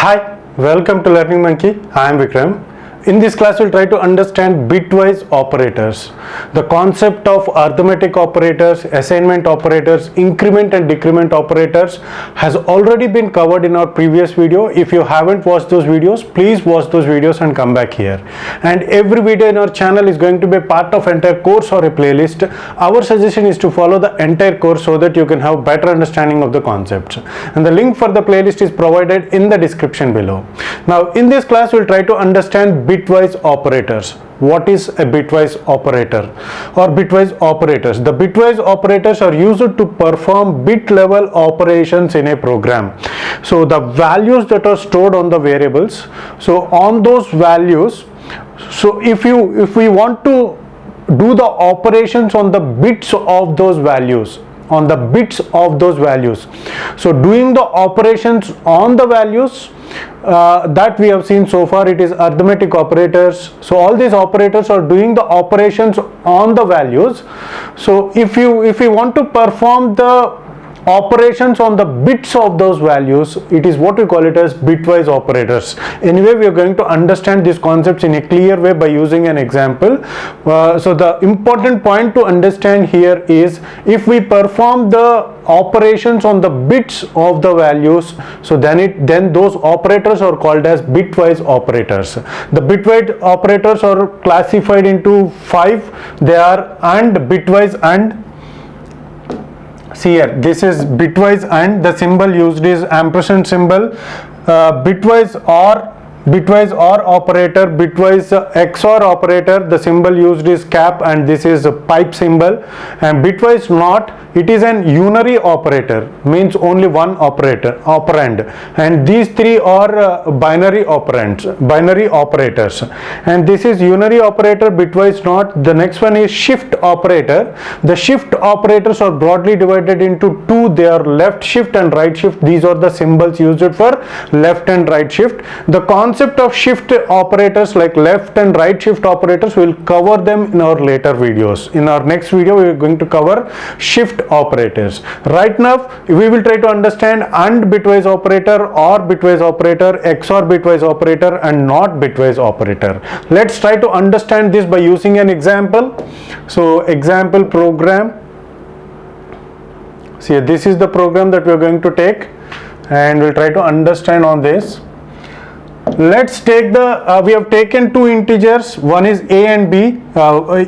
Hi, welcome to Learning Monkey. I am Vikram. In this class, we'll try to understand bitwise operators. The concept of arithmetic operators, assignment operators, increment and decrement operators has already been covered in our previous video. If you haven't watched those videos, please watch those videos and come back here. And every video in our channel is going to be a part of entire course or a playlist. Our suggestion is to follow the entire course so that you can have better understanding of the concepts. And the link for the playlist is provided in the description below. Now, in this class, we'll try to understand bitwise operators. What is a bitwise operator or bitwise operators? The bitwise operators are used to perform bit level operations in a program. So the values that are stored on the variables, so on those values, so if we want to do the operations on the bits of those values, so doing the operations on the values that we have seen so far, it is arithmetic operators. So all these operators are doing the operations on the values. So if we want to perform the operations on the bits of those values, it is what we call it as bitwise operators. Anyway, we are going to understand these concepts in a clear way by using an example. So the important point to understand here is, if we perform the operations on the bits of the values, so then those operators are called as bitwise operators. The bitwise operators are classified into 5. They are AND, bitwise AND. See here, this is bitwise AND, the symbol used is ampersand symbol. Bitwise OR operator, bitwise XOR operator, the symbol used is cap, and this is a pipe symbol. And bitwise NOT, it is an unary operator, means only one operand, and these three are binary operators. And this is unary operator, bitwise NOT. The next one is shift operator. The shift operators are broadly divided into two. They are left shift and right shift. These are the symbols used for left and right shift. The concept of shift operators, like left and right shift operators, we'll cover them in our later videos. In our next video, we are going to cover shift operators. Right now, we will try to understand AND bitwise operator, OR bitwise operator, XOR bitwise operator, and NOT bitwise operator. Let's try to understand this by using an example. So, example program. See, this is the program that we are going to take, and we'll try to understand on this. Let's take the we have taken two integers, one is a and b,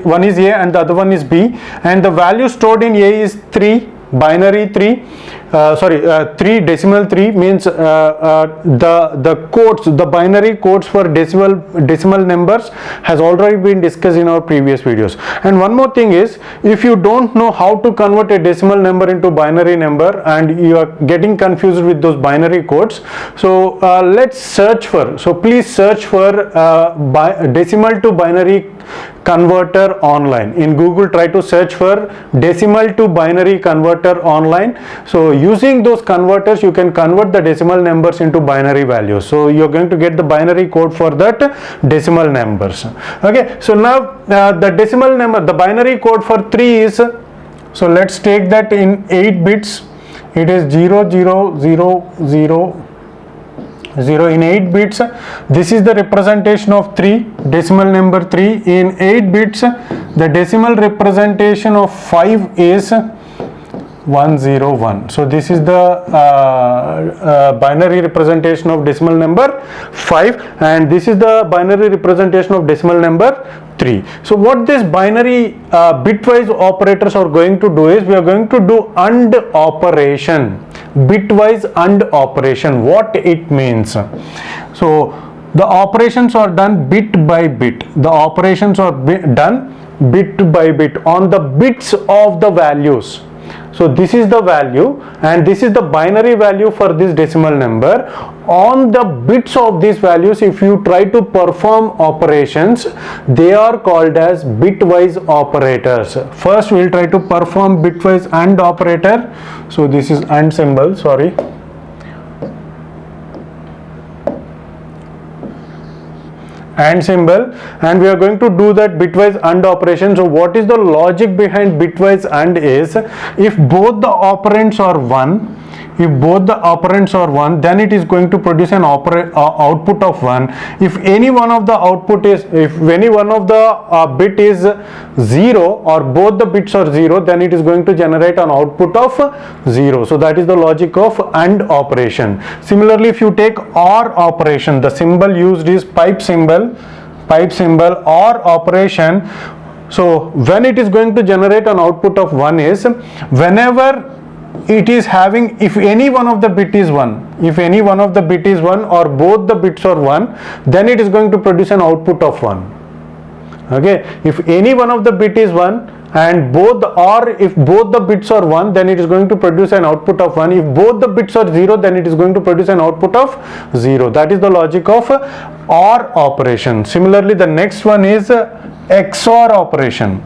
one is a and the other one is b, and the value stored in a is 3, binary 3, 3, decimal 3, means the codes, the binary codes for decimal numbers has already been discussed in our previous videos. And one more thing is, if you don't know how to convert a decimal number into binary number and you are getting confused with those binary codes, so let's search for, so please search for decimal to binary converter online. In Google, try to search for decimal to binary converter online. So using those converters, you can convert the decimal numbers into binary values. So you're going to get the binary code for that decimal numbers. Okay, so now the decimal number, the binary code for 3 is, so let's take that in 8 bits. It is 0000 in 8 bits. This is the representation of 3, decimal number 3. In 8 bits, the decimal representation of 5 is 101. So this is the binary representation of decimal number 5, and this is the binary representation of decimal number 3. So what this binary bitwise operators are going to do is, we are going to do AND operation, bitwise AND operation. What it means? So the operations are done bit by bit. The operations are done bit by bit on the bits of the values. So this is the value and this is the binary value for this decimal number. On the bits of these values, if you try to perform operations, they are called as bitwise operators. First, we will try to perform bitwise AND operator. So this is AND symbol, sorry. AND symbol, and we are going to do that bitwise AND operation. So what is the logic behind bitwise AND is, if both the operands are 1, then it is going to produce an output of 1. If any one of the bit is 0 or both the bits are 0, then it is going to generate an output of 0. So that is the logic of AND operation. Similarly, if you take OR operation, the symbol used is pipe symbol OR operation. So when it is going to generate an output of 1 is whenever it is having, if any one of the bit is 1, or both the bits are 1, then it is going to produce an output of 1. Okay, if any one of the bit is 1 and if both the bits are 1, then it is going to produce an output of 1. If both the bits are 0, then it is going to produce an output of 0. That is the logic of OR operation. Similarly, the next one is XOR operation.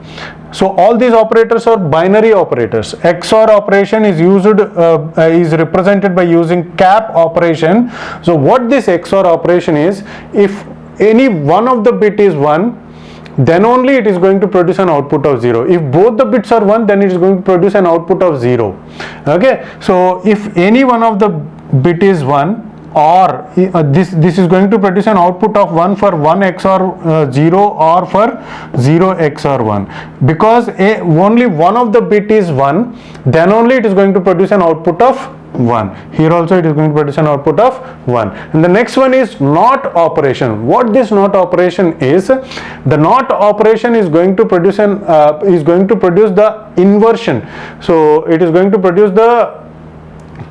So all these operators are binary operators. XOR operation is represented by using cap operation. So what this XOR operation is, if any one of the bit is 1, then only it is going to produce an output of 0. If both the bits are 1, then it is going to produce an output of 0. Okay, so if any one of the bit is 1, or this is going to produce an output of 1 for 1 XOR 0 or for 0 XOR 1. Because only one of the bit is 1, then only it is going to produce an output of 1. Here also it is going to produce an output of 1. And the next one is NOT operation. What this NOT operation is, the NOT operation is going to produce the inversion. So it is going to produce the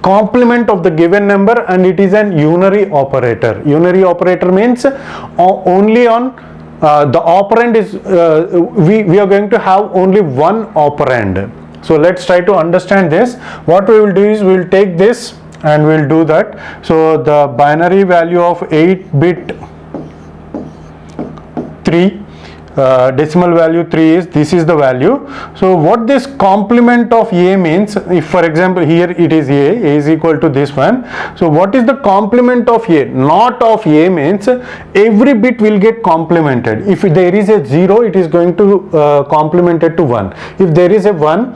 complement of the given number, and it is an unary operator. Unary operator means only on the operand is we are going to have only one operand. So let's try to understand this. What we will do is we will take this and we will do that. So the binary value of 8-bit 3, decimal value 3 is, this is the value. So what this complement of A means, if for example here it is A is equal to this one. So what is the complement of A? NOT of A means every bit will get complemented. If there is a 0, it is going to complemented to 1. If there is a 1,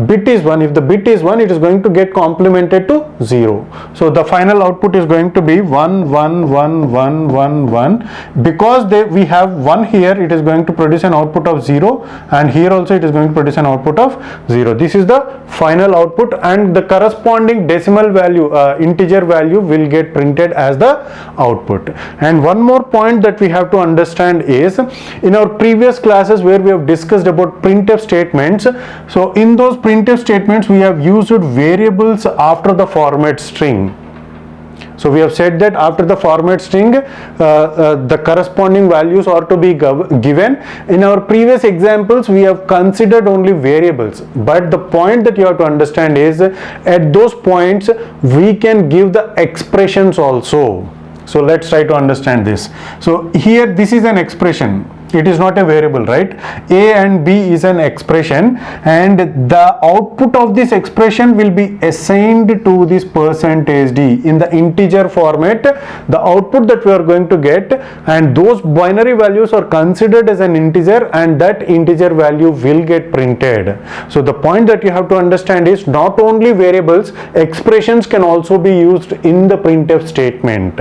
bit is 1, if the bit is 1, it is going to get complemented to 0. So the final output is going to be 1 1 1 1 1 1. Because we have 1 here, it is going to produce an output of 0, and here also it is going to produce an output of 0. This is the final output, and the corresponding decimal value, integer value will get printed as the output. And one more point that we have to understand is, in our previous classes where we have discussed about printf statements, so in those printf statements we have used variables after the format string. So we have said that after the format string, the corresponding values are to be given. In our previous examples, we have considered only variables. But the point that you have to understand is, at those points, we can give the expressions also. So let's try to understand this. So here, this is an expression. It is not a variable, right? A and B is an expression, and the output of this expression will be assigned to this %d in the integer format. The output that we are going to get, and those binary values are considered as an integer, and that integer value will get printed. So the point that you have to understand is, not only variables, expressions can also be used in the printf statement.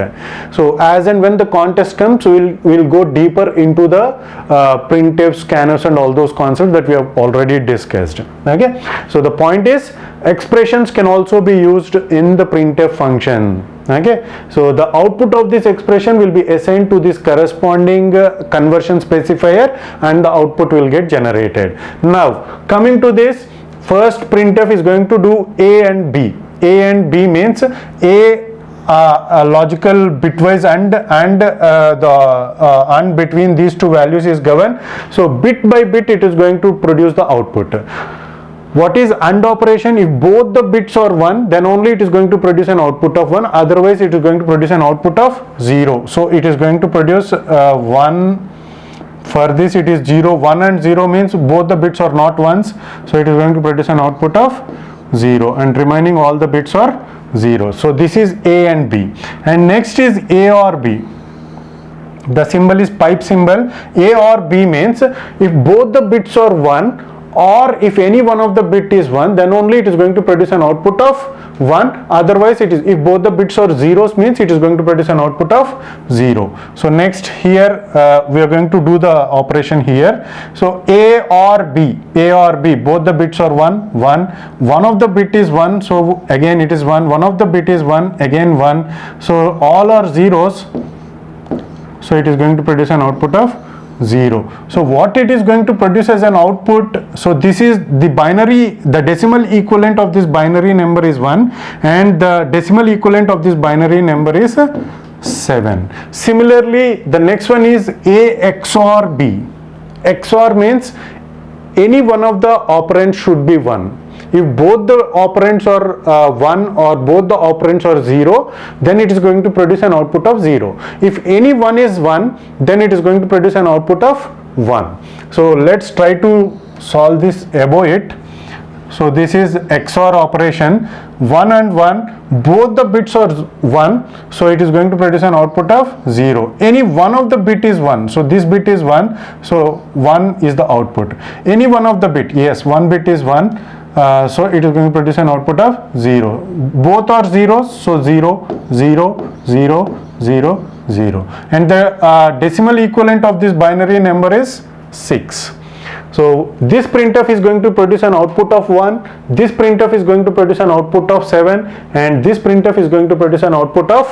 So as and when the contest comes, we'll go deeper into the printf, scanners, and all those concepts that we have already discussed. Okay, so the point is, expressions can also be used in the printf function. Okay, so the output of this expression will be assigned to this corresponding conversion specifier, and the output will get generated. Now coming to this, first printf is going to do A and B. A and B means a logical bitwise and between these two values is governed. So bit by bit it is going to produce the output. What is AND operation? If both the bits are 1, then only it is going to produce an output of 1, otherwise it is going to produce an output of 0. So it is going to produce 1. For this it is 0, 1 and 0 means both the bits are not ones, so it is going to produce an output of 0, and remaining all the bits are 0. So this is A and B. And next is A or B. the symbol is pipe symbol. A or B means if both the bits are 1 or if any one of the bit is 1, then only it is going to produce an output of 1. Otherwise it is, if both the bits are zeros, means it is going to produce an output of 0. So next here we are going to do the operation here. So A or B, both the bits are 1, one of the bit is 1, so again it is 1, one of the bit is 1, again 1, so all are zeros, so it is going to produce an output of 0. So what it is going to produce as an output, so this is the binary, the decimal equivalent of this binary number is 1 and the decimal equivalent of this binary number is 7. Similarly, the next one is A XOR B. XOR means any one of the operands should be 1. If both the operands are 1 or both the operands are 0, then it is going to produce an output of 0. If any one is 1, then it is going to produce an output of 1. So let's try to solve this above it. So this is XOR operation, 1 and 1, both the bits are 1, so it is going to produce an output of 0. Any one of the bit is 1, so this bit is 1, so 1 is the output. Any one of the bit, yes, one bit is 1, so it is going to produce an output of 0. Both are zeros, so 0, 0, 0, 0, 0. And the decimal equivalent of this binary number is 6. So this printf is going to produce an output of 1, this printf is going to produce an output of 7, and this printf is going to produce an output of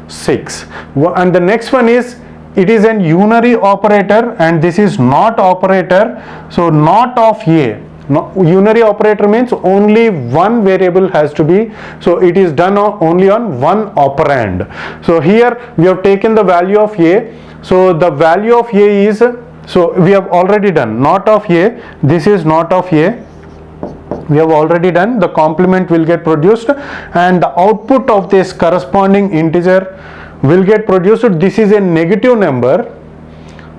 6. And the next one is, it is an unary operator and this is NOT operator. So NOT of A. Unary operator means only one variable has to be, so it is done only on one operand. So here we have taken the value of A, so the value of A is, so we have already done NOT of A, this is NOT of A, we have already done, the complement will get produced and the output of this corresponding integer will get produced. This is a negative number,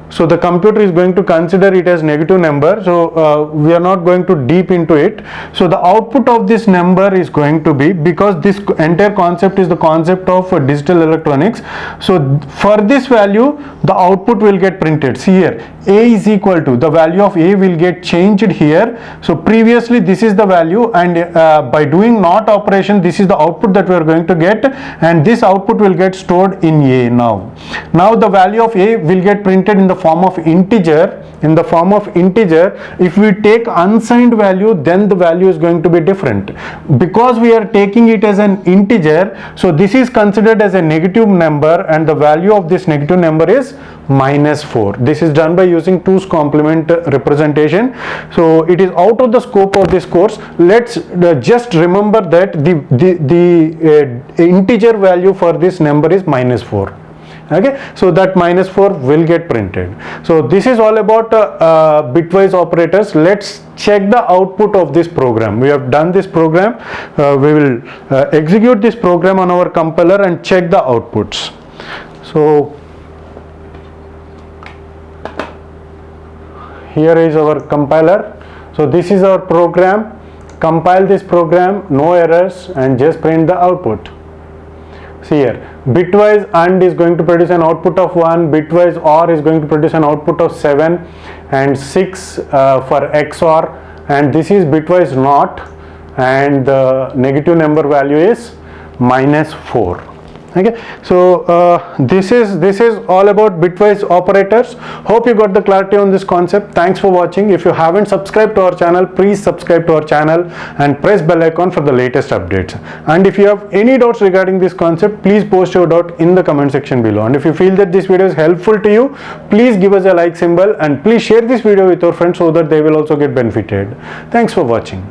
so the computer is going to consider it as negative number, so we are not going to deep into it. So the output of this number is going to be, because this entire concept is the concept of digital electronics, so for this value the output will get printed. See here, A is equal to, the value of A will get changed here, so previously this is the value, and by doing NOT operation this is the output that we are going to get, and this output will get stored in A. Now the value of A will get printed in the form of integer. If we take unsigned value, then the value is going to be different. Because we are taking it as an integer, so this is considered as a negative number and the value of this negative number is -4. This is done by using 2's complement representation. So it is out of the scope of this course. Let's just remember that the integer value for this number is -4. Okay, so that -4 will get printed. So this is all about bitwise operators. Let's check the output of this program. We have done this program. We will execute this program on our compiler and check the outputs. So here is our compiler. So this is our program. Compile this program, no errors, and just print the output. See here, bitwise AND is going to produce an output of 1, bitwise OR is going to produce an output of 7 and 6 for XOR, and this is bitwise NOT, and the negative number value is -4. Okay, so this is all about bitwise operators. Hope you got the clarity on this concept. Thanks for watching. If you haven't subscribed to our channel, please subscribe to our channel and press bell icon for the latest updates. And if you have any doubts regarding this concept, please post your doubt in the comment section below. And if you feel that this video is helpful to you, please give us a like symbol and please share this video with your friends so that they will also get benefited. Thanks for watching.